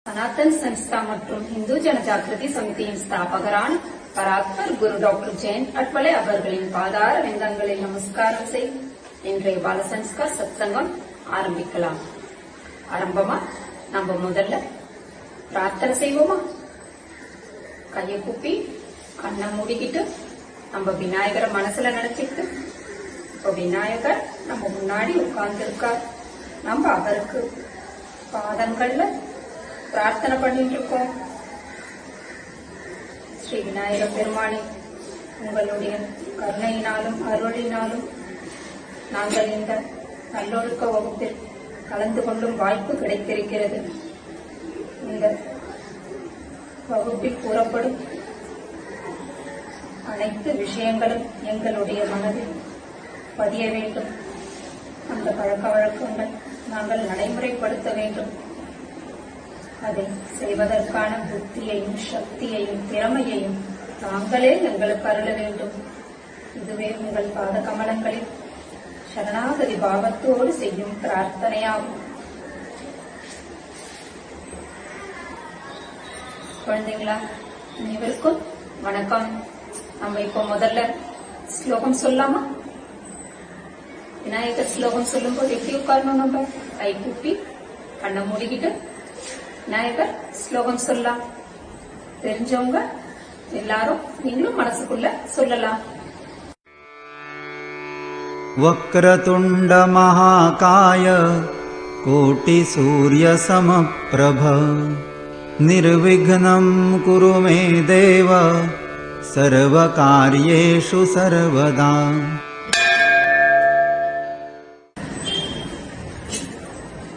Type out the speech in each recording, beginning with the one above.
सनातन संस्था மற்றும் இந்து ஜனஜாகிருதி சமிதியின் ஸ்தாபகரான பராத்பர் குரு டாக்டர் ஜெயன் அட்வலே அவர்களின் பாதார விந்தங்களில் நமஸ்காரம் செய் இன்றைய பால சம்ஸ்கார் சத்சங்கம் ஆரம்பிக்கலாம். ஆரம்பமா நம்ம முதல்ல பிரார்த்தனை செய்வோமா? கையை கூப்பி கண்ணை மூடிக்கிட்டு நம்ம விநாயகரை மனசுல நினைச்சிட்டு, இப்ப விநாயகர் நம்ம முன்னாடி உட்கார்ந்து இருக்கார். நம்ம அவருக்கு பாதங்கள்ல பிரார்த்தனை பண்ணிட்டு இருக்கோம். ஸ்ரீ விநாயக பெருமானே, உங்களுடைய கருணையினாலும் அருளினாலும் நாங்கள் இந்த நல்லொழுக்க வகுப்பில் கலந்து கொள்ளும் வாய்ப்பு கிடைத்திருக்கிறது. இந்த வகுப்பில் கூறப்படும் அனைத்து விஷயங்களும் எங்களுடைய மனதில் பதிய வேண்டும். அந்த பழக்க வழக்கங்கள் நாங்கள் நடைமுறைப்படுத்த வேண்டும். அதை செய்வதற்கான புத்தியையும் சக்தியையும் திறமையையும் தாங்களே எங்களுக்கு அருள வேண்டும். இதுவே உங்கள் பாத கமலங்களில் சரணாகதி பாவத்தோடு செய்யும் பிரார்த்தனையாகும். குழந்தைங்களா, அனைவருக்கும் வணக்கம். நம்ம இப்போ முதல்ல ஸ்லோகம் சொல்லாமா? விநாயகர் ஸ்லோகம் சொல்லும்போது எப்படி உட்காரணும்? நம்ம கை கூப்பி கண்ணை மூடிக்கிட்டு விநாயகர் ஸ்லோகம் சொல்லலாம். தெரிஞ்சவங்க எல்லாரும் நீங்களும் மனசுக்குள்ள சொல்லலாம். वक्रतुण्ड महाकाय कोटि सूर्य समप्रभ निर्विघ्नं कुरु मे देव सर्वकार्येषु सर्वदा.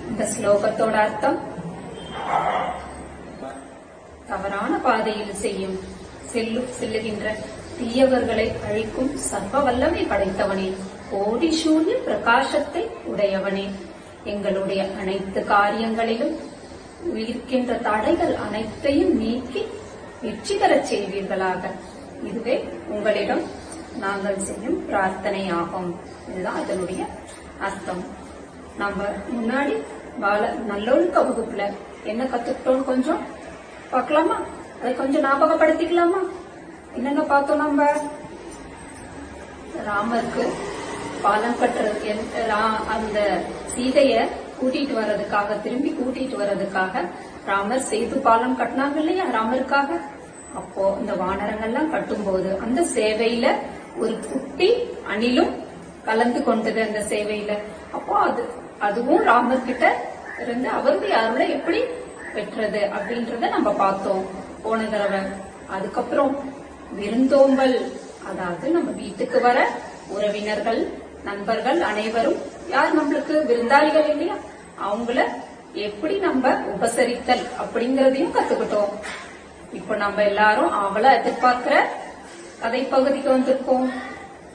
இந்த ஸ்லோகத்தோட அர்த்தம், தவறான பாதையில் செல்லுகின்ற தீயவர்களை அழிக்கும் சர்வ வல்லமை படைத்தவனே, கோடி சூரிய பிரகாசத்தை உடையவனே, எங்களுடைய அனைத்து காரியங்களிலும் இருக்கின்ற தடைகள் அனைத்தையும் நீக்கி வெற்றி பெறச் செய்வீர்களாக. இதுவே உங்களிடம் நாங்கள் செய்யும் பிரார்த்தனையாகும். இதுதான் அதனுடைய அர்த்தம். நம்ம முன்னாடி நல்லொழுக்க வகுப்புல என்ன கத்துக்கிட்டோம் கொஞ்சம் பார்க்கலாமா? அதை கொஞ்சம் ஞாபகப்படுத்திக்கலாமா? என்னென்ன பார்த்தோம்? நம்ம ராமருக்கு பாலம் கட்டுறது, அந்த சீதைய கூட்டிட்டு வர்றதுக்காக, திரும்பி கூட்டிட்டு வர்றதுக்காக ராமர் சேது பாலம் கட்டினாங்க இல்லையா ராமருக்காக. அப்போ இந்த வானரங்கள்லாம் கட்டும்போது அந்த சேவையில ஒரு குட்டி அணிலும் கலந்து கொண்டது அந்த சேவையில. அப்போ அதுவும் ராமர் கிட்ட இருந்து அவருடைய அருளை எப்படி பெற்றது அப்படின்றத நம்ம பார்த்தோம் போன தடவை. அதுக்கப்புறம் விருந்தோம்பல், அதாவது நம்ம வீட்டுக்கு வர உறவினர்கள், நண்பர்கள் அனைவரும் யார் நம்மளுக்கு விருந்தாளிகள் இல்லையா, அவங்கள எப்படி நம்ம உபசரித்தல் அப்படிங்கறதையும் கத்துக்கிட்டோம். இப்ப நம்ம எல்லாரும் அவளை எதிர்பார்க்கிற கதை பகுதிக்கு வந்திருக்கோம்.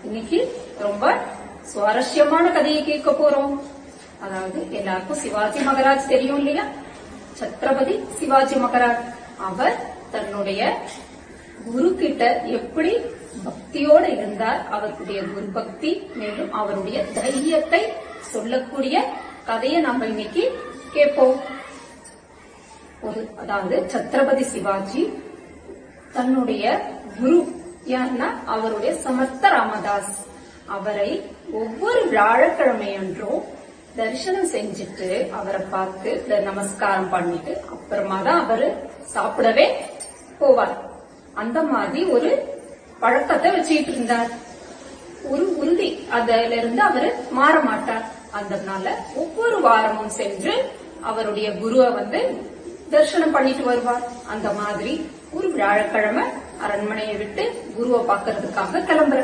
இன்னைக்கு ரொம்ப சுவாரஸ்யமான கதையை கேட்க போறோம். அதாவது எல்லாருக்கும் சிவாஜி மகாராஜ் தெரியும் இல்லையா, சத்ரபதி சிவாஜி மகாராஜ். அவர் தன்னுடைய குரு கிட்ட எப்படி பக்தியோட இருந்தார், அவருடைய குரு பக்தி, மேலும் அவருடைய தைரியத்தை சொல்லக்கூடிய கதையை நம்ம இன்னைக்கு கேட்போம். அதாவது சத்ரபதி சிவாஜி தன்னுடைய குரு யாருன்னா அவருடைய சமர்த்த ராமதாஸ், அவரை ஒவ்வொரு வியாழக்கிழமையன்றும் தரிசனம் செஞ்சுட்டு அவரை பார்த்து நமஸ்காரம் பண்ணிட்டு அப்புறமா தான் அவரு சாப்பிடவே போவார். அந்த மாதிரி ஒரு பழக்கத்தை வச்சுட்டு இருந்தார். ஒரு உறுதி, அதுல இருந்து அவரு மாற மாட்டார். அதனால ஒவ்வொரு வாரமும் சென்று அவருடைய குருவை தரிசனம் பண்ணிட்டு வருவார். அந்த மாதிரி ஒரு வியாழக்கிழமை அரண்மனையை விட்டு குருவை பாக்குறதுக்காக கிளம்புற.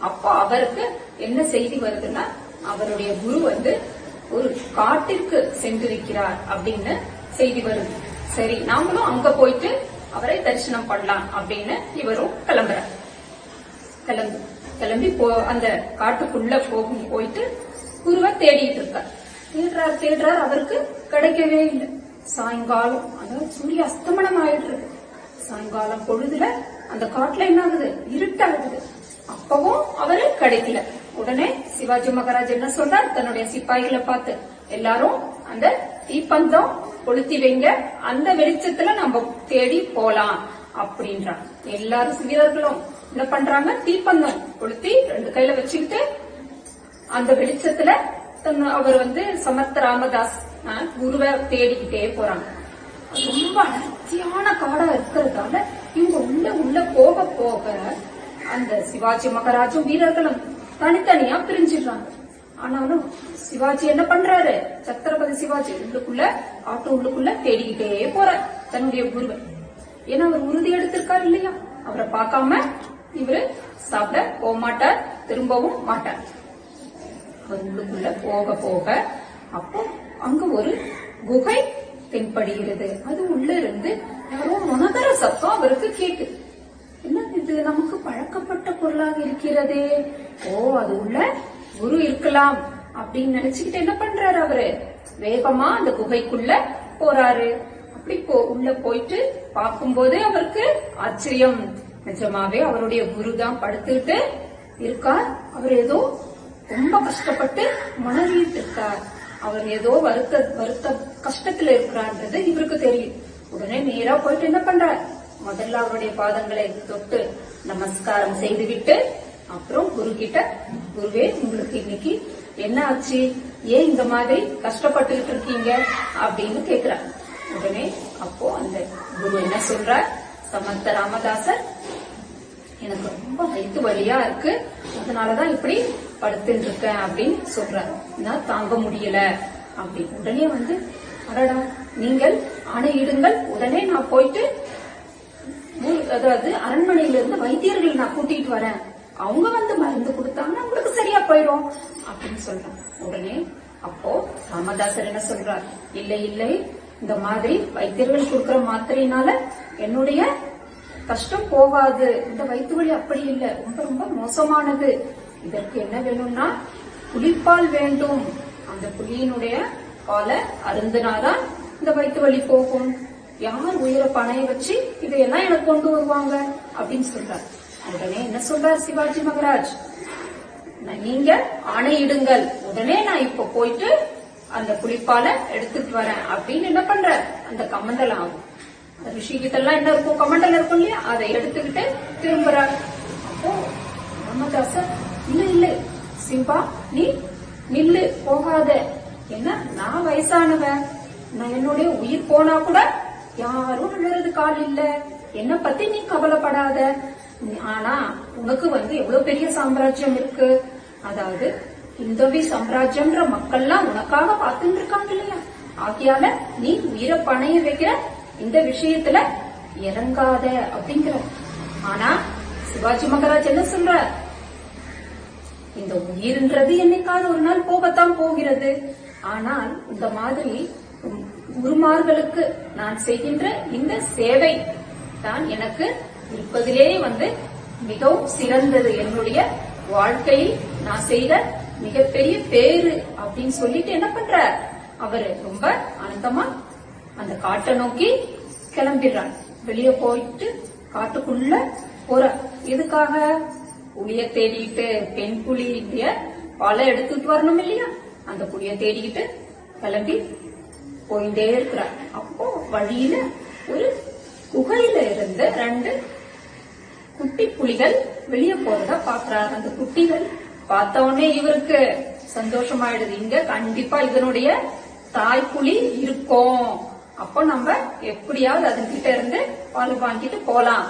அப்போ அவருக்கு என்ன செய்தி வருதுன்னா, அவருடைய குரு ஒரு காட்டிற்கு சென்றிருக்கிறார் அப்படின்னு செய்தி வருது. சரி, நாமளும் அங்க போயிட்டு அவரை தரிசனம் பண்ணலாம் அப்படின்னு இவரும் கிளம்புறார். கிளம்பி அந்த காட்டுக்குள்ள போயிட்டு குருவை தேடிட்டு இருக்கார். தேடுறார், அவருக்கு கிடைக்கவே இல்லை. சாயங்காலம், அதாவது சூரிய அஸ்தமனம் ஆயிட்டு இருக்கு. சாயங்காலம் பொழுதுல அந்த காட்டுல என்ன ஆகுது, இருட்டாகுது. அப்பவும் அவரு கிடைக்கல. உடனே சிவாஜி மகாராஜ் என்ன சொல்றார், தன்னுடைய சிப்பாய்களை பார்த்து, எல்லாரும் அந்த தீப்பந்தம் கொளுத்தி வைங்க, அந்த வெளிச்சத்துல நம்ம தேடி போலாம் அப்படின்றாங்க. எல்லாரும் வீரர்களும் என்ன பண்றாங்க, தீப்பந்தம் கொளுத்தி 2 கையில வச்சுக்கிட்டு அந்த வெளிச்சத்துல அவர் சமர்த்த ராமதாஸ் குருவை தேடிக்கிட்டே போறாங்க. ரொம்ப அடர்த்தியான காடா இருக்கிறதால இவங்க உள்ள போக போக அந்த சிவாஜி மகாராஜும் வீரர்களும் தனித்தனியா பிரிஞ்சிடுறாங்க. ஆனாலும் சிவாஜி என்ன பண்றாரு, சத்ரபதி சிவாஜி உள்ளுக்குள்ள தேடிக்கிட்டே போறார் தன்னுடைய குருவை. ஏன்னா அவர் உறுதி எடுத்திருக்காரு இல்லையா, அவரை பார்க்காம இவரு சாப்பிட போக மாட்டார், திரும்பவும் மாட்டார். அவர் உள்ளுக்குள்ள போக போக அப்போ அங்க ஒரு குகை தென்படுகிறது. அது உள்ள இருந்து யாரோ முனகர சத்தம் அவருக்கு கேக்குது. என்ன இது, நமக்கு பழக்கப்பட்ட பொருளாக இருக்கிறதே, ஓ அது உள்ள குரு இருக்கலாம் அப்படின்னு நினைச்சுக்கிட்டு என்ன பண்றாரு, அவரு வேகமா அந்த குகைக்குள்ள போறாரு. அப்படி உள்ள போயிட்டு பார்க்கும்போதே அவருக்கு ஆச்சரியம், நிஜமாவே அவருடைய குரு தான் படுத்துக்கிட்டு இருக்கார். அவர் ஏதோ ரொம்ப கஷ்டப்பட்டு மனதிட்டு இருக்கார், அவர் ஏதோ வருத்த கஷ்டத்துல இருக்கிறார்ன்றது இவருக்கு தெரியும். உடனே நேரா போயிட்டு என்ன பண்றார், முதல்ல அவருடைய பாதங்களை தொட்டு நமஸ்காரம் செய்துவிட்டு அப்புறம் குரு கிட்ட, குருவே உங்களுக்கு இன்னைக்கு என்ன ஆச்சு, ஏன் இந்த மாதிரி கஷ்டப்பட்டுக்கிட்டு இருக்கீங்க அப்படின்னு கேக்குறார். உடனே அப்போ அந்த குரு என்ன சொல்றார், சமர்த்த ராமதாசர் எனக்கு ரொம்ப வயிற்று வலியா இருக்கு, அதனாலதான் இப்படி படுத்துட்டு இருக்கேன் அப்படின்னு சொல்றாரு. நான் தாங்க முடியல அப்படி. உடனே அடடா நீங்கள் ஆணையிடுங்கள், உடனே நான் போயிட்டு அதாவது அரண்மனையிலிருந்து வைத்தியர்கள் நான் கூட்டிட்டு வரேன், அவங்க மருந்து கொடுத்தாங்கன்னா உங்களுக்கு சரியா போயிடும் அப்படின்னு சொல்றாங்க. உடனே அப்போ ராமதாசர் என்ன சொல்றார், இல்லை இல்லை, இந்த மாதிரி வைத்தியர்கள் கொடுக்கிற மாத்திரையினால என்னுடைய கஷ்டம் போகாது, இந்த வயிற்று வலி அப்படி இல்லை, ரொம்ப ரொம்ப மோசமானது, இதற்கு என்ன வேணும்னா புலிப்பால் வேண்டும், அந்த புலியினுடைய பாலை அருந்தினாதான் இந்த வயிற்று வலி போகும், யார் உயிர பணைய வச்சு இதையெல்லாம் எனக்கு கொண்டு வருவாங்க அப்படின்னு சொல்றார். உடனே என்ன சொல்றார் சிவாஜி மகாராஜ், நீங்க ஆணையிடுங்கள், உடனே நான் இப்ப போயிட்டு அந்த புலிப்பால எடுத்துட்டு வரேன் அப்படின்னு என்ன பண்ற, அந்த கமண்டலம் ஆகும், ரிஷிகிட்டெல்லாம் என்ன இருக்கும், கமண்டலம் இருக்கும் இல்லையா, அதை எடுத்துக்கிட்டு திரும்புறார். அப்போ ராமதாசர் இல்ல இல்ல சிம்பா, நீ நில்லு, போகாத, என்ன நான் வயசானவன், நான் என்னுடைய உயிர் போனா கூட யாரும் விழுறது கால் இல்ல, என்ன பத்தி நீ கவலைப்படாத, ஆனா உனக்கு எவ்வளவு பெரிய சாம்ராஜ்யம் இருக்கு, அதாவது இந்தவி சாம்ராஜ்யம்ன்ற மக்கள்லாம் உனக்காக பார்த்துட்டு இருக்காங்க இல்லையா, ஆகியால நீ உயிரை பணைய வைக்கிற இந்த விஷயத்துல இறங்காத அப்படிங்கிற. ஆனா சிவாஜி மகாராஜ் என்ன சொல்ற, இந்த உயிர்ன்றது என்னைக்காவது ஒரு நாள் போகத்தான் போகிறது, ஆனால் இந்த மாதிரி குருமார்களுக்கு நான் செய்கின்ற இந்த சேவை தான் எனக்கு இருப்பதிலே மிகவும் சிறந்தது, என்னுடைய வாழ்க்கையில் நான் செய்த மிகப்பெரிய பேரு அப்படின்னு சொல்லிட்டு என்ன பண்ற, அவரு ரொம்ப ஆனந்தமா அந்த காட்டை நோக்கி கிளம்பிடுறார். வெளியே போயிட்டு காட்டுக்குள்ள போற, எதுக்காக, புளிய தேடிட்டு, பெண் புலிய பாலை எடுத்துட்டு வரணும் இல்லையா, அந்த புளிய தேடிக்கிட்டு கிளம்பி போயிட்டே இருக்கிறார். அப்போ வழியில ஒரு குகையில இருந்து 2 குட்டி புலிகள் வெளியே போறத பாக்குறாரு. அந்த குட்டிகள் பார்த்த உடனே இவருக்கு சந்தோஷமாயிடுது, இங்க கண்டிப்பா இதனுடைய தாய்ப்புலி இருக்கும், அப்போ நம்ம எப்படியாவது அதுகிட்ட இருந்து பால் வாங்கிட்டு போலாம்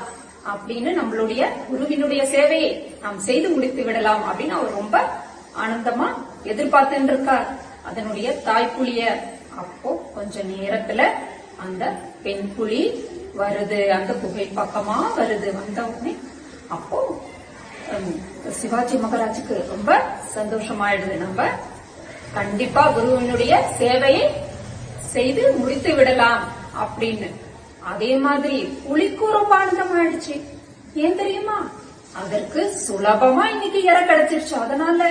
அப்படின்னு நம்மளுடைய குருவினுடைய சேவையை நாம் செய்து முடித்து விடலாம் அப்படின்னு அவர் ரொம்ப ஆனந்தமா எதிர்பார்த்துட்டு இருக்கார் அதனுடைய தாய்ப்புலிய. அப்போ கொஞ்ச நேரத்துல அந்த பெண் புலி வருது, அந்த குகை பக்கமா வருது. வந்த உடனே அப்போ சிவாஜி மகாராஜுக்கு ரொம்ப சந்தோஷமாயிடுது, நம்ம கண்டிப்பா குருவினுடைய சேவையை செய்து முடித்து விடலாம் அப்படின்னு. அதே மாதிரி புலிக்கு ரொம்ப ஆனந்தமாயிடுச்சு. ஏன் தெரியுமா, அதற்கு சுலபமா இன்னைக்கு இற கிடைச்சிருச்சு. அதனால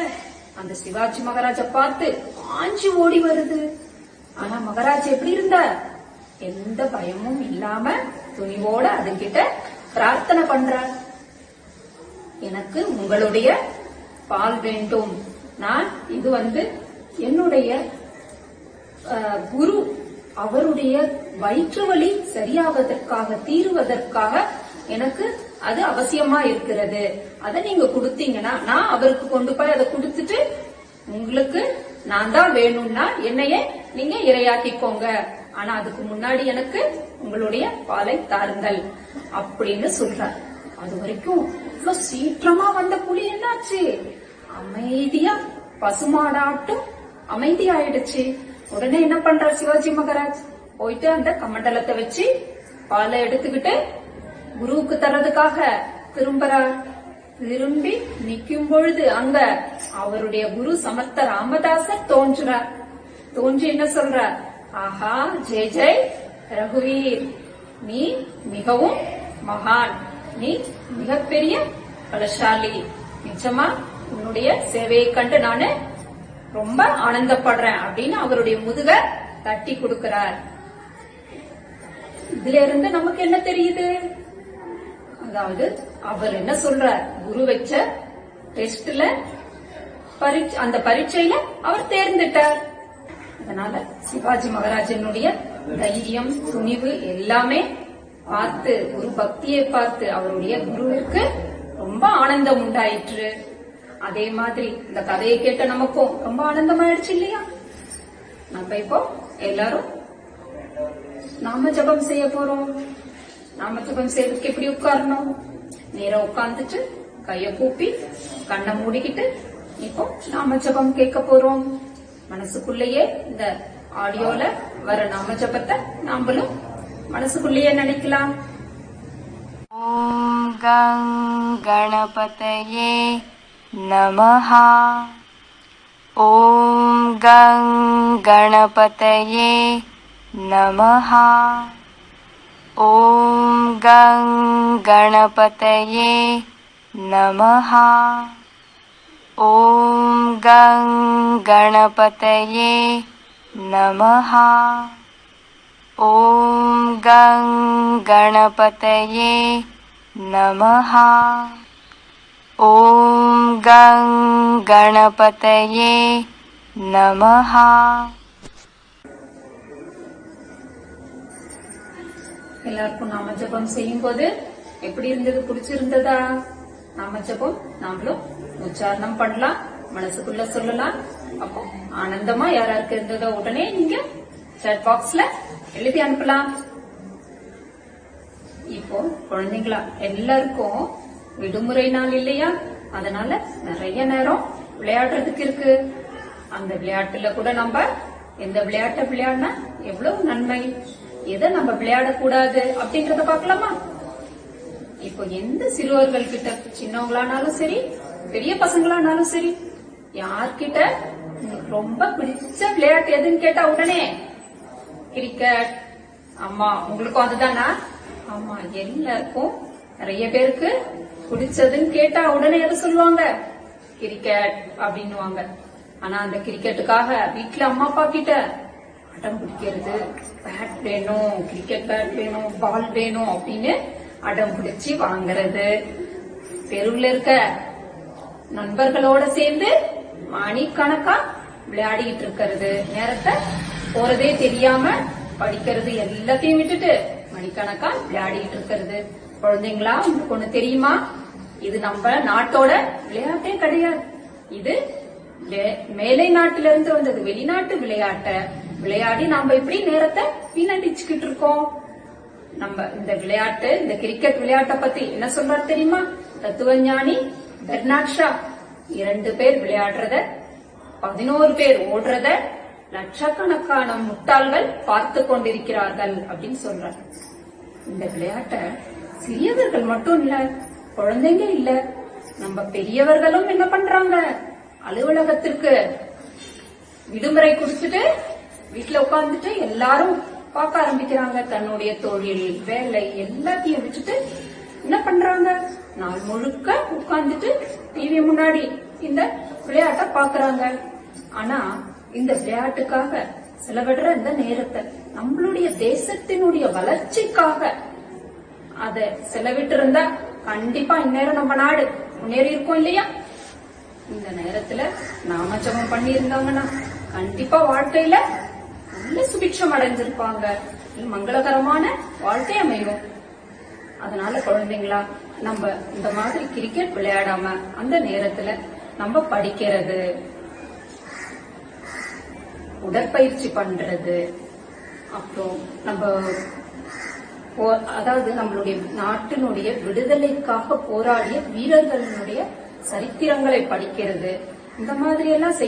அந்த சிவாஜி மகாராஜ பார்த்து பாஞ்சு ஓடி வருது. ஆனா மகாராஜ் எப்படி இருந்தார், எந்த பயமும் இல்லாம துணிவோட அதுகிட்ட பிரார்த்தனை பண்றார். எனக்கு உங்களுடைய பால் வேண்டும், நான் இது என்னுடைய குரு அவருடைய வயிற்று வலி சரியாவதற்காக தீருவதற்காக எனக்கு அது அவசியமா இருக்கிறது. அதை நீங்க கொடுத்தீங்கன்னா நான் அவருக்கு கொண்டு போய் அதை கொடுத்துட்டு உங்களுக்கு நான் தான் வேணும்னா என்னையே நீங்க இரையாக்கிக்கோங்க. ஆனா அதுக்கு முன்னாடி எனக்கு உங்களுடைய பாலை தாருங்கள் அப்படின்னு சொல்றார். அது வரைக்கும் இவ்வளவு சீக்கிரமா வந்த புலி என்னாச்சு? அமைதியா பசுமாடாட்டும் அமைதியாயிடுச்சு. உடனே என்ன பண்றார் சிவாஜி மகாராஜ்? போயிட்டு அந்த கமண்டலத்தை வச்சு பாலை எடுத்துக்கிட்டு குருவுக்கு தர்றதுக்காக திரும்புறார். திரும்பி நிக்கும் பொழுது அங்க அவருடைய குரு சமர்த்த ராமதாசர் தோன்றுறார். தோன்றி என்ன சொல்றார்? ஆஹா, ஜெய் ஜெய் ரகுவீர், நீ மிகவும் மகான், நீ மிகப்பெரிய பலசாலி, நிச்சயமா உன்னுடைய சேவையை கண்டு நானு ரொம்ப ஆனந்தப்படுறேன் அப்படின்னு அவருடைய முதுக தட்டி கொடுக்கிறார். இதுல இருந்து நமக்கு என்ன தெரியுது? அதாவது அவர் என்ன சொல்றார்? குரு வச்ச டெஸ்ட்ல அந்த பரீட்சையில அவர் தேர்ந்துட்டார். அதனால சிவாஜி மகாராஜனுடைய தைரியம், துணிவு எல்லாமே பார்த்து, குரு பக்தியை பார்த்து அவருடைய குருவிற்கு ரொம்ப ஆனந்தம் உண்டாயிற்று. அதே மாதிரி இந்த கதையை கேட்ட நமக்கும் ரொம்ப ஆனந்தமாயிடுச்சு இல்லையா? நம்ம இப்போ எல்லாரும் நாம ஜபம் செய்ய போறோம். நாம ஜபம் செய்யறதுக்கு எப்படி உட்காரணும்? நேரா உட்கார்ந்துட்டு கைய கூப்பி கண்ணை மூடிக்கிட்டு இப்போ நாம ஜபம் கேட்க போறோம். மனசுக்குள்ளேயே இந்த ஆடியோல வர நாம ஜபத்தை நாமளும் மனசுக்குள்ளேயே நினைக்கலாம். ஓம் கங் கணபதயே நமஹ. ஓம் கங் கணபதயே நமஹ. ஓம் கங் கணபதயே நமஹ. ஓம் கங் கணபதயே நமஹ. ஓம் கங் கணபதயே நமஹ. ஓம் கங் கணபதயே நமஹ. எல்லாருக்கும் நாம ஜபம் செய்யும் போது எப்படி இருந்தது? பிடிச்சிருந்ததா? நாம ஜபம் நாமளும் உச்சாரணம் பண்ணலாம், மனசுக்குள்ள சொல்லலாம். அப்போ ஆனந்தமா யாராருக்கு இருந்ததோ உடனே நீங்க சாட் பாக்ஸ்ல எழுதி அனுப்பலாம். இப்போ குழந்தைங்களா எல்லாருக்கும் விடுமுறை நாள் இல்லையா? அதனால நிறைய நேரம் விளையாடுறதுக்கு இருக்கு. அந்த விளையாட்டுல கூட நம்ம எந்த விளையாட்டை விளையாடினா எவ்வளவு நன்மை, எதை நம்ம விளையாடக்கூடாது அப்படிங்கறத பாக்கலாமா? இப்போ எந்த சிறுவர்கள் கிட்ட, சின்னவங்களானாலும் சரி பெரிய பசங்களானாலும் சரி, யார்கிட்ட உங்களுக்கு ரொம்ப பிடிச்ச விளையாட்டு எதுன்னு கேட்டா உடனே கிரிக்கெட். ஆமா, உங்களுக்கும் அதுதானா? ஆமா, எல்லாருக்கும் நிறைய பேருக்கு பிடிச்சதுன்னு கேட்டா உடனே எதை சொல்லுவாங்க? கிரிக்கெட் அப்படின்னுவாங்க. ஆனா அந்த கிரிக்கெட்டுக்காக வீட்டுல அம்மா அப்பா கிட்ட அடம் பிடிக்கிறது, பேட் வேணும், கிரிக்கெட் பேட் வேணும், பால் வேணும் அப்படின்னு அடம் பிடிச்சி வாங்குறது, தெருவில் இருக்க நண்பர்களோட சேர்ந்து மணிக்கணக்கா விளையாடிட்டு இருக்கிறது, நேரத்தை போறதே தெரியாம படிக்கிறது எல்லாத்தையும் விட்டுட்டு மணிக்கணக்கா விளையாடிட்டு இருக்கிறது. குழந்தைங்களா, உங்களுக்கு ஒண்ணு தெரியுமா? இது நம்ம நாட்டோட விளையாட்டே கிடையாது. இது மேலை நாட்டுல இருந்து வந்தது, வெளிநாட்டு விளையாட்ட விளையாடி நாம இப்படி நேரத்தை வீணடிச்சுக்கிட்டு இருக்கோம். நம்ம இந்த விளையாட்டு, இந்த கிரிக்கெட் விளையாட்டை பத்தி என்ன சொல்றாரு தெரியுமா? தத்துவஞானி பெர்னாட் ஷா 2 பேர் விளையாடுறத, 11 பேர் ஓடுறத லட்சக்கணக்கான முட்டாள்கள் பார்த்து கொண்டிருக்கிறார்கள் அப்படின்னு சொல்றாரு. இந்த விளையாட்ட சிறியவர்கள் மட்டும் இல்ல, குழந்தைங்க இல்ல, நம்ம பெரியவர்களும் என்ன பண்றாங்க? அலுவலகத்திற்கு விடுமுறை கொடுத்துட்டு வீட்டுல உட்கார்ந்துட்டு எல்லாரும் பார்க்க ஆரம்பிக்கிறாங்க. தன்னுடைய தொழில், வேலை எல்லாத்தையும் விட்டுட்டு என்ன பண்றாங்க? நாள் முழுக்க உட்கார்ந்துட்டு டிவி முன்னாடி இந்த விளையாட்ட பாக்குறாங்க. ஆனா இந்த விளையாட்டுக்காக செலவிடுற இந்த நேரத்தை நம்மளுடைய தேசத்தினுடைய வளர்ச்சிக்காக அத செலவிட்டு இருந்தா கண்டிப்பா இந்நேரம் நம்ம நாடு முன்னேறி இருக்கோம் இல்லையா? இந்த நேரத்துல நாம ஜபம் பண்ணி இருந்தோம்னா கண்டிப்பா வாழ்க்கையில நல்ல சுபிட்சம் அடைஞ்சிருப்பாங்க, மங்களகரமான வாழ்க்கை அமையும். அதனால குழந்தைங்களா, நம்ம இந்த மாதிரி கிரிக்கெட் விளையாடாம அந்த நேரத்துல நம்ம படிக்கிறது, உடற்பயிற்சி பண்றது, அப்புறம் நம்ம அதாவது நம்மளுடைய நாட்டினுடைய விடுதலைக்காக போராடிய வீரர்களுடைய சரித்திரங்களை படிக்கிறது, இந்த மாதிரி எல்லாம்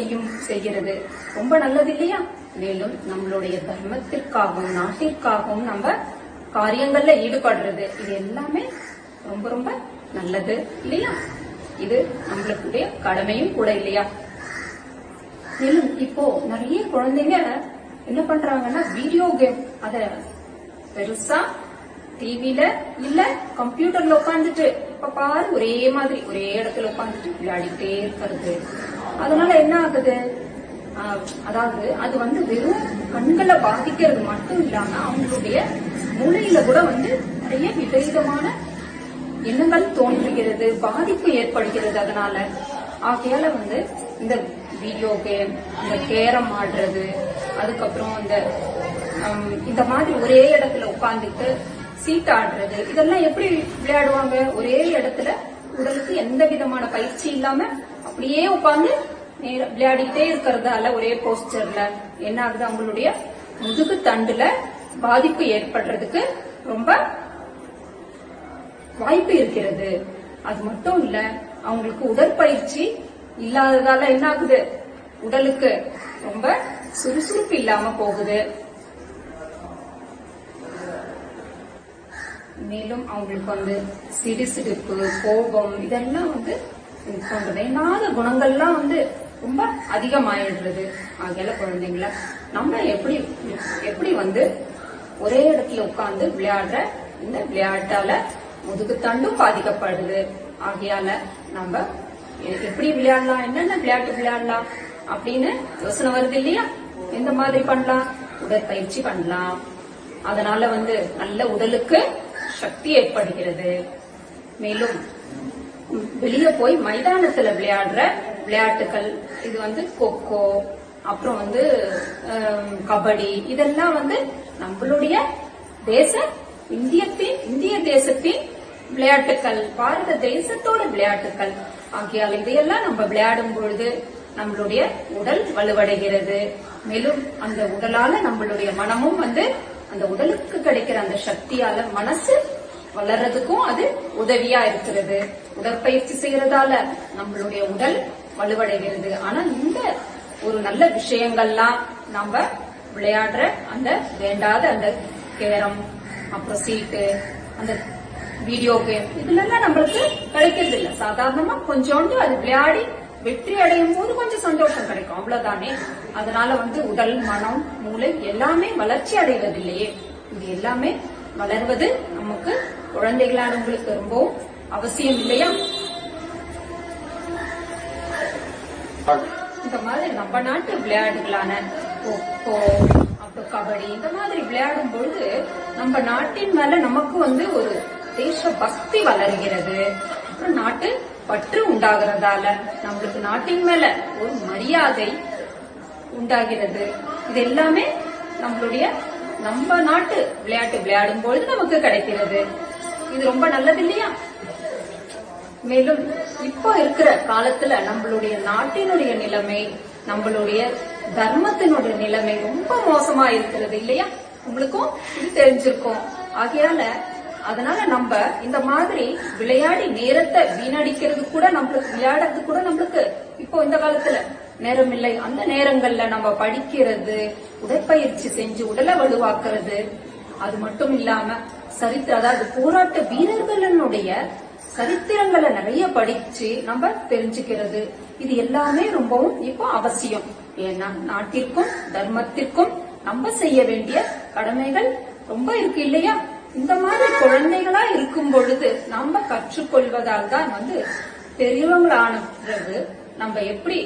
செய்கிறது ரொம்ப நல்லது இல்லையா? மேலும் நம்மளுடைய தர்மத்திற்காகவும் நாட்டிற்காகவும் நம்ம காரியங்கள்ல ஈடுபடுறது, இது எல்லாமே ரொம்ப ரொம்ப நல்லது இல்லையா? இது நம்மளுடைய கடமையும் கூட இல்லையா? மேலும் இப்போ நிறைய குழந்தைங்க என்ன பண்றாங்கன்னா வீடியோ கேம், அத பெருசா டிவில இல்ல கம்ப்யூட்டர்ல உட்காந்துட்டு இப்ப பாரு ஒரே மாதிரி ஒரே இடத்துல உட்காந்துட்டு விளையாடிட்டே இருக்கிறது. அதனால என்ன ஆகுது, அதாவது அது வெறும் கண்களை பாதிக்கிறது மட்டும் இல்லாம அவங்களுடைய மூளையில கூட நிறைய விபரீதமான எண்ணங்கள் தோன்றுகிறது, பாதிப்பு ஏற்படுகிறது. அதனால ஆகையால இந்த வீடியோ கேம், இந்த கேரம் ஆடுறது, அதுக்கப்புறம் இந்த மாதிரி ஒரே இடத்துல உட்கார்ந்துட்டு சீட் ஆடுறது, இதெல்லாம் எப்படி விளையாடுவாங்க? ஒரே இடத்துல உடலுக்கு எந்த விதமான பயிற்சி இல்லாம அப்படியே உட்கார்ந்து விளையாடிட்டே இருக்கிறதால ஒரே போஸ்டர்ல என்ன ஆகுது, அவங்களுடைய முதுகு தண்டுல பாதிப்பு ஏற்படுறதுக்கு ரொம்ப வாய்ப்பு இருக்கிறது. அது மட்டும் இல்ல, அவங்களுக்கு உடற்பயிற்சி இல்லாததால என்ன ஆகுது, உடலுக்கு ரொம்ப சுறுசுறுப்பு இல்லாம போகுது. மேலும் அவங்களுக்கு சிடுசிடுப்பு, கோபம், இதெல்லாம் வேண்டாத குணங்கள்லாம் ரொம்ப அதிகமாயிடுறது. ஆகையால குழந்தைங்கள நம்ம எப்படி ஒரே இடத்துல உட்கார்ந்து விளையாடுற இந்த விளையாட்டால முதுகு தண்டும் பாதிக்கப்படுது. ஆகையால நம்ம எப்படி விளையாடலாம், என்னென்ன விளையாட்டு விளையாடலாம் அப்படின்னு யோசனை வருது இல்லையா? எந்த மாதிரி பண்ணலாம்? உடற்பயிற்சி பண்ணலாம். அதனால நல்ல உடலுக்கு சக்தி ஏற்படுகிறது. மேலும் வெளியே போய் மைதானத்துல விளையாடுற விளையாட்டுகள், இது கொக்கோ, அப்புறம் கபடி, இதெல்லாம் நம்மளுடைய இந்திய தேசத்தின் விளையாட்டுகள், பாரத தேசத்தோட விளையாட்டுகள். ஆகையால் இதையெல்லாம் நம்ம விளையாடும் பொழுது நம்மளுடைய உடல் வலுவடைகிறது. மேலும் அந்த உடலால நம்மளுடைய மனமும் அந்த உடலுக்கு கிடைக்கிற அந்த சக்தியால மனசு வளர்றதுக்கும் அது உதவியா இருக்கிறது. உடற்பயிற்சி செய்யறதால நம்மளுடைய உடல் வலுவடைகிறது. ஆனா இந்த ஒரு நல்ல விஷயங்கள்லாம் நம்ம விளையாடுற அந்த வேண்டாத அந்த கேரம், அப்புறம் சீட்டு, அந்த வீடியோ கேம், இதுல எல்லாம் நம்மளுக்கு கிடைக்கிறது இல்ல. சாதாரணமா கொஞ்சோண்டு அது விளையாடி வெற்றி அடையும் போது கொஞ்சம் சந்தோஷம் கிடைக்கும், அவ்வளவுதானே. அதனால உடல், மனம், மூளை எல்லாமே வளர்ச்சி அடைவதில்லையே. இது எல்லாமே வளர்வது நமக்கு குழந்தைகளானவங்களுக்கு ரொம்பவும் அவசியம் இல்லையா? இந்த மாதிரி நம்ம நாட்டு விளையாட்டுகளான கொக்கோ, அப்புறம் கபடி, இந்த மாதிரி விளையாடும் பொழுது நம்ம நாட்டின் மேல நமக்கு ஒரு தேச பக்தி வளர்கிறது. அப்புறம் நாட்டு பற்று உண்டாகிறதால நம்மளுக்கு நாட்டின் மேல ஒரு மரியாதை உண்டாகிறது. இது எல்லாமே நம்ம நாட்டு விளையாட்டு விளையாடும் பொழுது நமக்கு கிடைக்கிறது. இது ரொம்ப நல்லது இல்லையா? மேலும் இப்போ இருக்கிற காலத்துல நம்மளுடைய நாட்டினுடைய நிலைமை, நம்மளுடைய தர்மத்தினுடைய நிலைமை ரொம்ப மோசமா இருக்கிறது இல்லையா? உங்களுக்கும் இது தெரிஞ்சிருக்கும். ஆகையால அதனால நம்ம இந்த மாதிரி விளையாடி நேரத்தை வீணடிக்கிறது கூட நம்மளுக்கு, விளையாடுறது கூட நம்மளுக்கு இப்போ இந்த காலத்துல நேரம் இல்லை. அந்த நேரங்கள்ல நம்ம படிக்கிறது, உடற்பயிற்சி செஞ்சு உடலை வலுவாக்குறது, அது மட்டும் இல்லாம அதாவது போராட்ட வீரர்களுடைய சரித்திரங்களை நிறைய படிச்சு நம்ம தெரிஞ்சுக்கிறது, இது எல்லாமே ரொம்பவும் இப்போ அவசியம். ஏன்னா நாட்டிற்கும் தர்மத்திற்கும் நம்ம செய்ய வேண்டிய கடமைகள் ரொம்ப இருக்கு இல்லையா? இந்த மாதிரி குழந்தைகளா இருக்கும் பொழுது நம்ம கற்றுக்கொள்வதால் தான் பெரியவங்களான பிறகு நம்ம எப்படி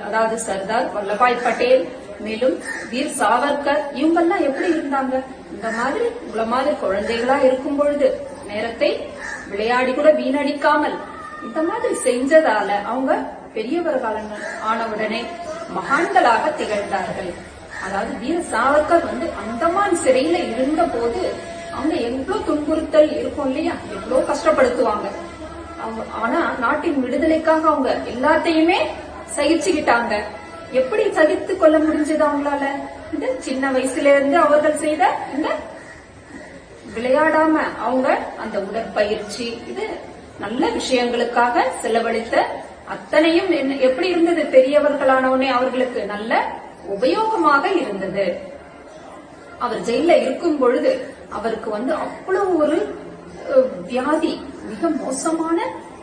அதாவது சர்தார் வல்லபாய் பட்டேல், மேலும் வீர் சாவர்கர், இவங்கெல்லாம் எப்படி இருந்தாங்க? இந்த மாதிரி குழந்தைகளா இருக்கும் பொழுது நேரத்தை விளையாடி கூட வீணடிக்காமல் இந்த மாதிரி செஞ்சதால அவங்க பெரியவர்கள் ஆனவுடனே மகான்களாக திகழ்ந்தார்கள். அதாவது வீர சாவர்கர் அந்தமான் சிறையில இருந்த போது அவங்க எவ்வளவு துன்புறுத்தல் இருக்கும் இல்லையா, எவ்வளவு கஷ்டப்படுத்துவாங்க. ஆனா நாட்டின் விடுதலைக்காக அவங்க எல்லாத்தையுமே சகிச்சுக்கிட்டாங்க. எப்படி சகித்து கொள்ள முடிஞ்சது அவங்களால? இந்த சின்ன வயசுல இருந்து அவர்கள் செய்த இந்த விளையாடாம அவங்க அந்த உடற்பயிற்சி, இது நல்ல விஷயங்களுக்காக செலவழித்த அத்தனையும் எப்படி இருந்தது? பெரியவர்களானவனே அவர்களுக்கு நல்ல உபயோகமாக இருந்தது. அவர் ஜெயில இருக்கும் பொழுது அவருக்கு அவ்வளவு ஒரு வியாதி, மிக மோசமான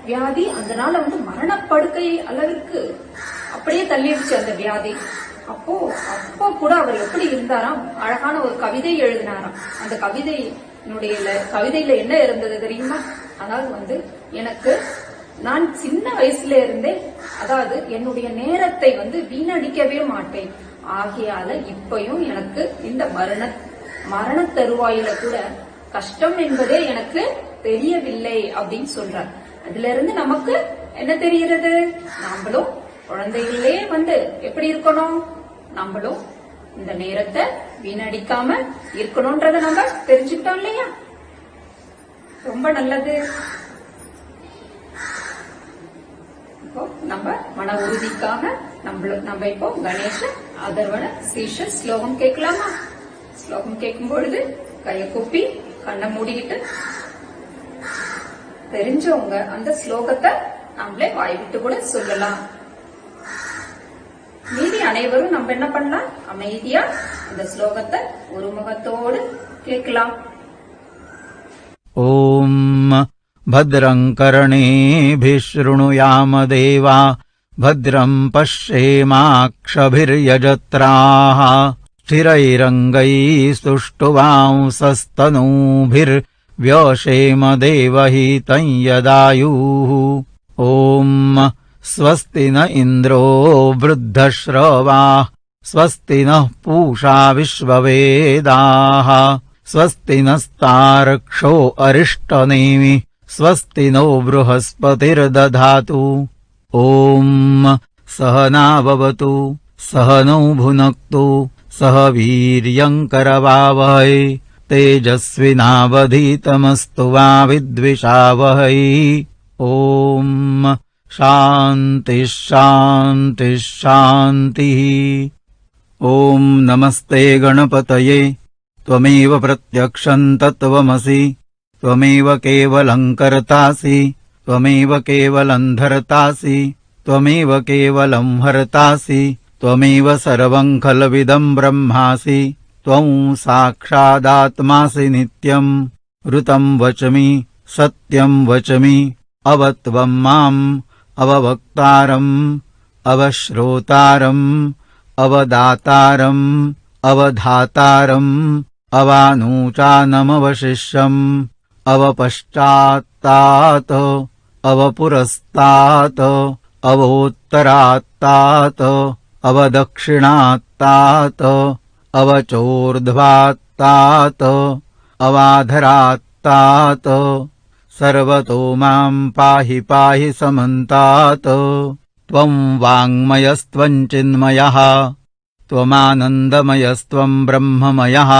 வியாதி. அதனால மரணப்படுக்கை அளவிற்கு அப்படியே தள்ளிடுச்சு அந்த வியாதி. அப்போ கூட அவர் எப்படி இருந்தாராம்? அழகான ஒரு கவிதை எழுதினாராம். அந்த கவிதையில என்ன இருந்தது தெரியுமா? அதாவது எனக்கு நான் சின்ன வயசுல இருந்தே, அதாவது என்னுடைய நேரத்தை வீணடிக்கவே மாட்டேன். ஆகையால இப்பயும் எனக்கு இந்த மரண தருவாயில கூட கஷ்டம் என்பதே எனக்கு தெரியவில்லை அப்படின்னு சொல்றார். அதுல இருந்து நமக்கு என்ன தெரிகிறது? நாமளும் குழந்தைகளே எப்படி இருக்கணும்? நம்மளும் இந்த நேரத்தை வீணடிக்காம இருக்கணும்ன்றத நம்ம தெரிஞ்சுக்கிட்டோம் இல்லையா? ரொம்ப நல்லது. இப்போ நம்ம மன உறுதிக்காக நம்ம இப்போ கணேச அதர்வன சீஷ ஸ்லோகம் கேட்கலாமா? ஸ்லோகம் கேட்கும் பொழுது கையை கூப்பி கண்ணை மூடிக்கிட்டு தெரிஞ்சவங்க அந்த ஸ்லோகத்தை நம்மளே வாய் விட்டு கூட சொல்லலாம். மீதி அனைவரும் நம்ம என்ன பண்ணலாம்? அமைதியா அந்த ஸ்லோகத்தை ஒரு முகத்தோடு கேட்கலாம். ஓம் भद्रं कर्णेभिः शृणुयाम देवा भद्रं पश्येमाक्षभिर्यजत्राः स्थिरैरङ्गैस्तुष्टुवांसस्तनूभिर्व्यशेम देवहितं यदायुः ॐ स्वस्ति न इन्द्रो वृद्धश्रवाः स्वस्ति नः पूषा विश्ववेदाः स्वस्ति नस्तार्क्ष्यो अरिष्टनेमि स्वस्ति नो बृहस्पतिर्दधातु ॐ सहना भवतु सहनौ भुनक्तु सह वीर्यङ्करवावहै तेजस्विनावधीतमस्तु मा विद्विषावहै ॐ शान्तिः शान्तिः शान्तिः ॐ नमस्ते गणपतये त्वमेव प्रत्यक्षं तत्त्वमसि त्वमेव केवलं कर्तासि त्वमेव केवलं धर्तासि त्वमेव केवलं हर्तासि त्वमेव सर्वं खल्विदं ब्रह्मासि त्वं साक्षादात्मासि नित्यं ऋतं वचमि सत्यं वचमि अवत्वं माम् अववक्तारम् अवश्रोतारम् अवदातारम् अवधातारम् अवानूचानमवशिष्यम् अवपश्चात्तात् अवपुरस्तात् अवोत्तरात्तात् अवदक्षिणात्तात् अवचोर्ध्वात्तात् अवाधरात्तात् सर्वतो मां पाहि पाहि समन्तात् त्वं वाङ्मयस्त्वं चिन्मयः त्वमानन्दमयस्त्वं ब्रह्ममयः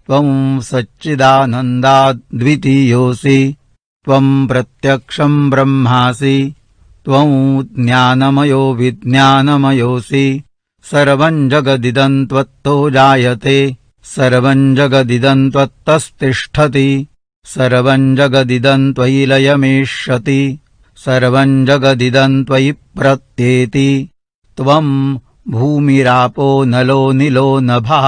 त्वं सच्चिदानन्दाद्वितीयोऽसि त्वं प्रत्यक्षं ब्रह्मासि त्वं ज्ञानमयो विज्ञानमयोऽसि सर्वं जगदिदं त्वत्तो जायते सर्वं जगदिदं त्वत्तस्तिष्ठति सर्वं जगदिदं त्वयि लयमेष्यति सर्वं जगदिदं त्वयि प्रत्येति त्वं भूमिरापो नलो निलो नभः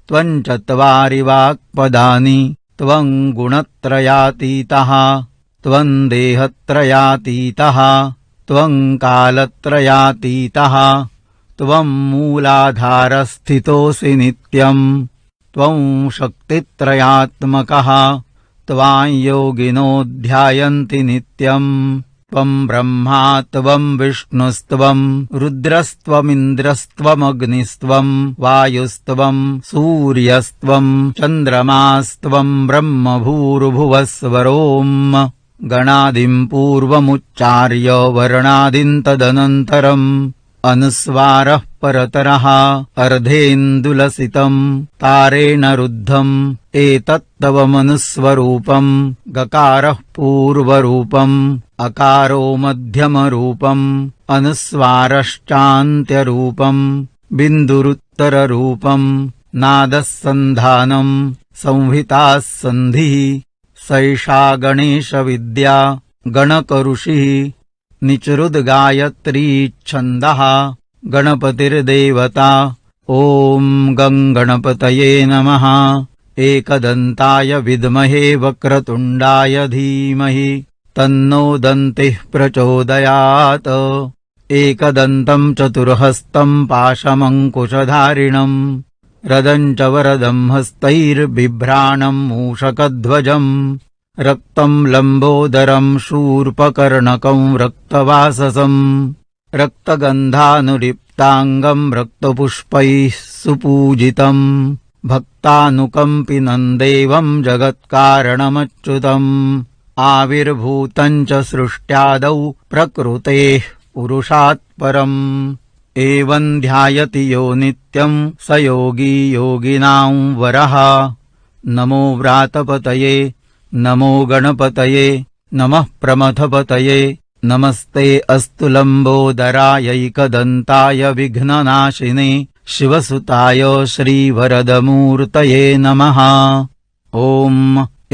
त्वं चत्वारि वाक्पदानि त्वं गुणत्रयातीतः त्वं देहत्रयातीतः त्वं कालत्रयातीतः त्वं मूलाधारस्थितोऽसि नित्यं त्वं शक्तित्रयात्मकः त्वां योगिनो ध्यायन्ति नित्यम् त्वं ब्रह्मा त्वं विष्णुस्त्वं रुद्रस्त्वमिन्द्रस्त्वमग्निस्त्वं वायुस्त्वं सूर्यस्त्वं चन्द्रमास्त्वं ब्रह्मभूर्भुवस्वरोम् गणादिं पूर्वमुच्चार्य वर्णादिं तदनन्तरम् अनुस्वारः परतरः अर्धेन्दुलसितम् तारेण रुद्धम् एतत्तव मनुस्वरूपम् गकारः पूर्वरूपम् अकारो मध्यमरूपम् अनुस्वारश्चान्त्यरूपम् बिन्दुरुत्तररूपम् नादः सन्धानम् संहिताः सन्धिः सैषा गणेशविद्या गणकऋषिः निचरुद्गायत्री छन्दः गणपतिर्देवता ॐ गं गणपतये नमः। एकदन्ताय विद्महे वक्रतुण्डाय धीमहि तन्नो दन्तिः प्रचोदयात्। एकदन्तम् चतुर्हस्तम् पाशमङ्कुशधारिणम् रदम् च वरदम् हस्तैर्बिभ्राणम् मूषकध्वजम् रक्तम् लम्बोदरम् शूर्पकर्णकम् रक्तवाससम् रक्तगन्धानुलिप्ताङ्गम् रक्तपुष्पैः सुपूजितम् भक्तानुकम्पिनम् देवम् जगत्कारणमच्युतम् आविर्भूतम् च सृष्ट्यादौ प्रकृतेः पुरुषात् परम् एवम् ध्यायति यो नित्यम् स योगी योगिनाम् वरः। नमो व्रातपतये नमो गणपतये नमः प्रमथपतये नमस्ते अस्तु लम्बोदरायैकदन्ताय विघ्ननाशिने शिवसुताय श्रीवरदमूर्तये नमः। ॐ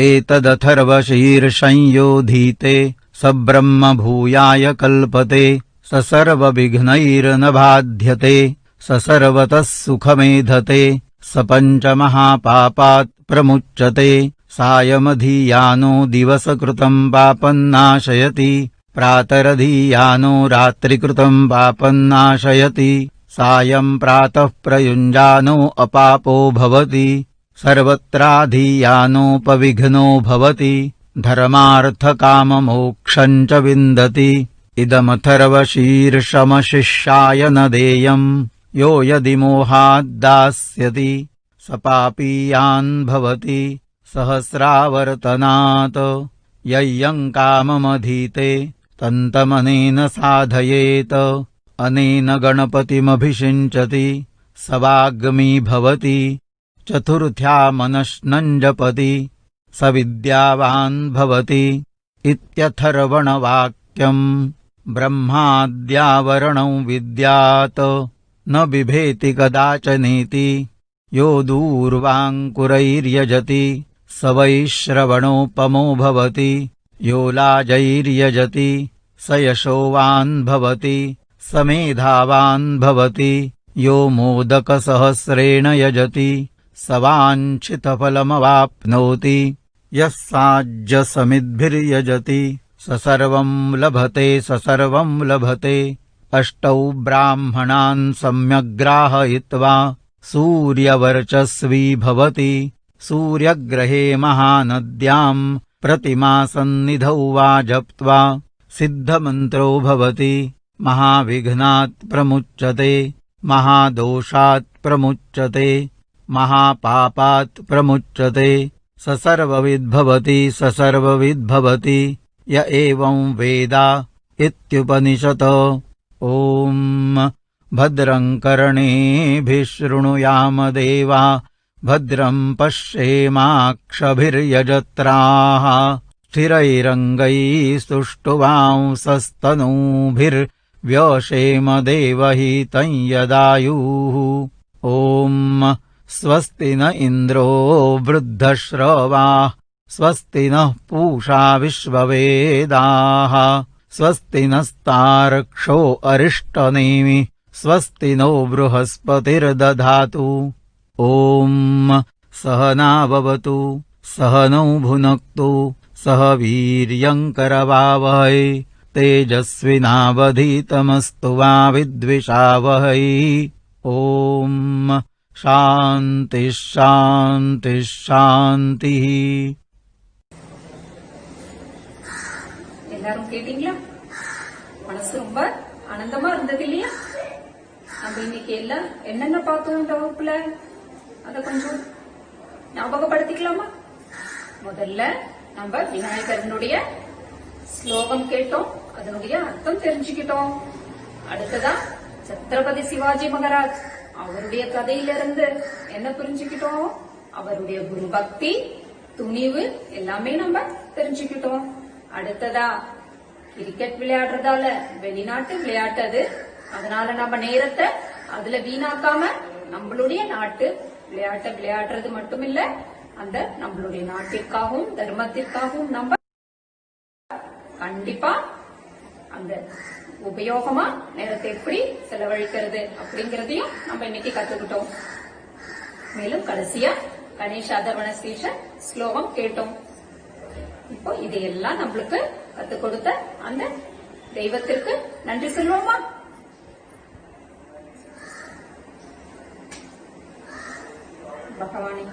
एतदथर्वशीर्षंयोधीते सब्रह्मभूयाय कल्पते स सर्वविघ्नैर्न बाध्यते स सर्वतः सुखमेधते स पञ्चमहापापात् प्रमुच्यते सायमधीयानो दिवसकृतम् पापन्नाशयति प्रातरधीयानो रात्रिकृतम् पापन्नाशयति सायम् प्रातः प्रयुञ्जानो अपापो भवति सर्वत्राधीयानोपविघ्नो भवति धर्मार्थकाममोक्षम् च विन्दति। इदमथर्वशीर्षमशिष्याय न देयम् यो यदि मोहाद्दास्यति स पापीयान् भवति सहस्रावर्तनात्। यय्यम् काममधीते तन्तमनेन साधयेत अनेन गणपतिमभिषिञ्चति स वाग्मी भवति चतुर्थ्या मनश्नम् जपति स विद्यावान् भवति इत्यथर्वणवाक्यम्। ब्रह्माद्यावरणौ विद्यात् न बिभेति कदाचनेति यो दूर्वाङ्कुरैर्यजति स वैश्रवणोपमो भवति यो लाजैर्यजति स यशोवान् भवति स मेधावान् भवति यो मोदकसहस्रेण यजति स वाञ्छितफलमवाप्नोति यः साज्यसमिद्भिर्यजति स सर्वम् लभते स सर्वम् लभते। अष्टौ ब्राह्मणान् सम्यग्राहयित्वा सूर्यवर्चस्वी भवति सूर्यग्रहे महानद्याम् प्रतिमासन्निधौ वा जप्त्वा सिद्धमन्त्रो भवति महाविघ्नात् प्रमुच्यते महादोषात् प्रमुच्यते महापापात् प्रमुच्यते स सर्वविद्भवति स सर्वविद्भवति य एवं वेद इत्युपनिषत्। ॐ भद्रं कर्णेभिः शृणुयाम देवा भद्रं पश्येमाक्षभिर्यजत्राः स्थिरैरङ्गैः सुष्ठुवांसस्तनूभिर्व्यशेम देवहितं यदायुः। ॐ स्वस्ति न इन्द्रो वृद्धश्रवाः स्वस्ति नः पूषा विश्ववेदाः स्वस्ति नस्तार्क्ष्यो अरिष्टनेमि स्वस्ति नो बृहस्पतिर्दधातु। ॐ सहनाववतु सहनौ भुनक्तु सह वीर्यङ्करवावहै तेजस्विनावधीतमस्तु मा विद्विषावहै। ॐ शान्तिः शान्तिः शान्तिः। எல்லாரும் கேட்டீங்களா? மனசு ரொம்ப ஆனந்தமா இருந்தது இல்லையா? நம்ம இன்னைக்கு எல்லாம் என்னென்ன பார்த்தோம் இந்த வகுப்புல, அத கொஞ்சம் ஞாபகப்படுத்திக்கலாமா? முதல்ல நம்ம விநாயகரனுடைய ஸ்லோகம் கேட்டோம், அதனுடைய அர்த்தம் தெரிஞ்சுக்கிட்டோம். அடுத்ததா சத்ரபதி சிவாஜி மகாராஜ் அவருடைய கதையிலிருந்து என்ன புரிஞ்சுக்கிட்டோம்? அவருடைய குரு பக்தி, துணிவு எல்லாமே நம்ம தெரிஞ்சுக்கிட்டோம். அடுத்ததா கிரிக்கெட் விளையாடுறதால வெளிநாட்டு விளையாட்டு அது. அதனால நம்ம நேரத்தை அதுல வீணாக்காம நம்மளுடைய நாட்டு விளையாட்டை விளையாடுறது மட்டும் இல்ல, அந்த நம்மளுடைய நாட்டிற்காகவும் தர்மத்திற்காகவும் நம்ம கண்டிப்பா அந்த உபயோகமா நேரத்தை எப்படி செலவழிக்கிறது அப்படிங்கறதையும் நம்ம இன்னைக்கு கத்துக்கிட்டோம். மேலும் கடைசியா கணேஷ அதர்வண ஸ்ரீஷ ஸ்லோகம் கேட்டோம். இப்போ இதையெல்லாம் நம்மளுக்கு கத்துக் கொடுத்த அந்த தெய்வத்திற்கு நன்றி சொல்வோமா? பகவானே,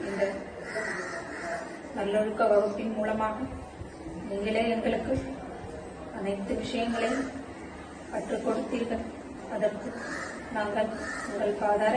இந்த நல்லொழுக்க வகுப்பின் மூலமாக நீங்களே எங்களுக்கு அனைத்து விஷயங்களையும் கற்றுக் கொடுத்தீர்கள். அதற்கு நாங்கள் உங்கள் பாதார